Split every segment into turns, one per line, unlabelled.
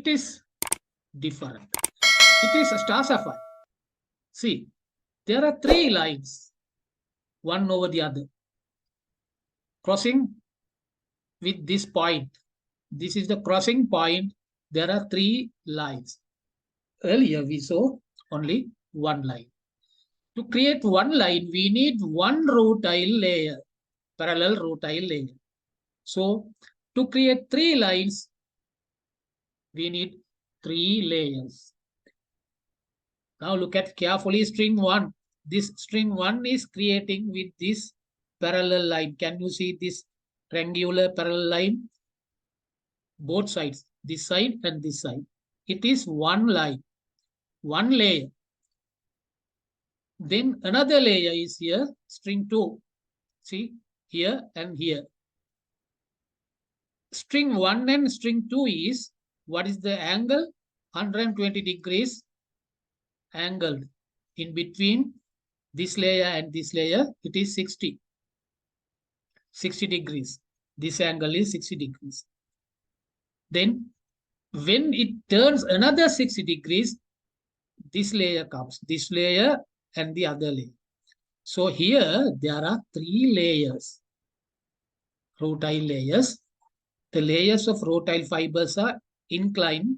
it is different. It is a star sapphire. See, there are three lines, one over the other, crossing with this point. This is the crossing point. There are three lines. Earlier, we saw only one line. To create one line, we need one rutile layer, parallel rutile layer. So, to create three lines, we need three layers. Now, look at carefully string 1. This string 1 is creating with this parallel line. Can you see this triangular parallel line? Both sides, this side and this side. It is one line, one layer. Then another layer is here, string 2. See, here and here. String 1 and string 2 is, what is the angle? 120 degrees angled. In between this layer and this layer, it is 60 degrees. This angle is 60 degrees. Then when it turns another 60 degrees, this layer comes, this layer and the other layer. So here there are three layers, rutile layers. The layers of rutile fibers are inclined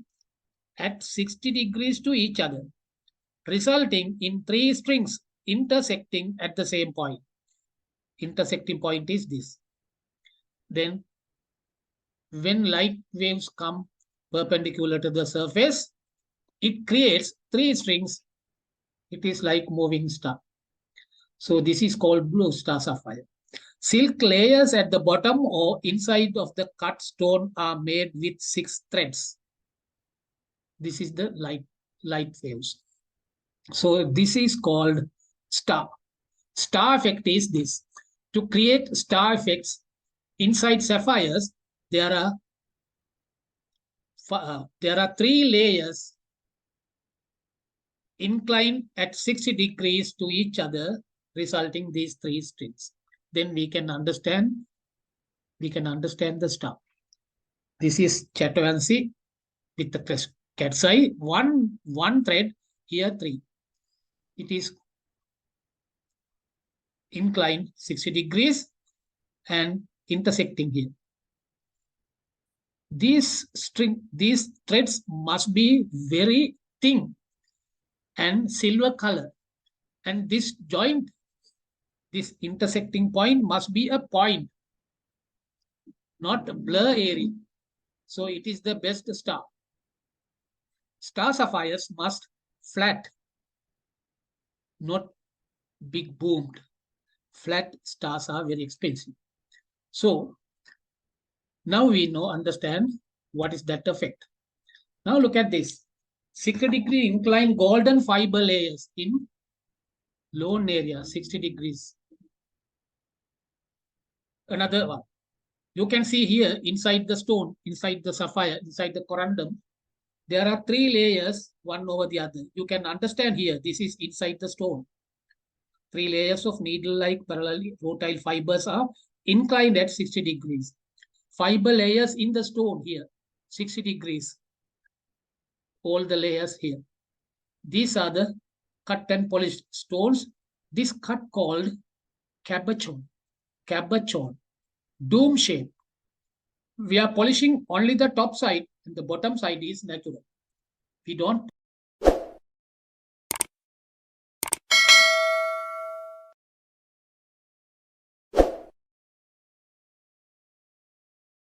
at 60 degrees to each other, resulting in three strings intersecting at the same point. Intersecting point is this. Then when light waves come perpendicular to the surface, it creates three strings. It is like moving star. So this is called blue star sapphire. Silk layers at the bottom or inside of the cut stone are made with 6 threads. This is the light waves. So this is called star. Star effect is this. To create star effects inside sapphires, there are 3 layers inclined at 60 degrees to each other, resulting these 3 strings. Then we can understand the star. This is Chatwansi with the cat's eye. One thread, here 3. It is inclined 60 degrees and intersecting here. These threads must be very thin and silver color. And this joint, this intersecting point must be a point, not a blur area. So it is the best star. Star sapphires must flat, not big boomed. Flat stars are very expensive. So now we understand what is that effect. Now look at this. 60 degree inclined golden fiber layers in lone area, 60 degrees. Another one. You can see here inside the stone, inside the sapphire, inside the corundum, there are 3 layers, one over the other. You can understand here, this is inside the stone. 3 layers of needle-like parallel rutile fibers are inclined at 60 degrees. Fiber layers in the stone here, 60 degrees. All the layers here. These are the cut and polished stones. This cut called cabochon, dome shape. We are polishing only the top side and the bottom side is natural. We don't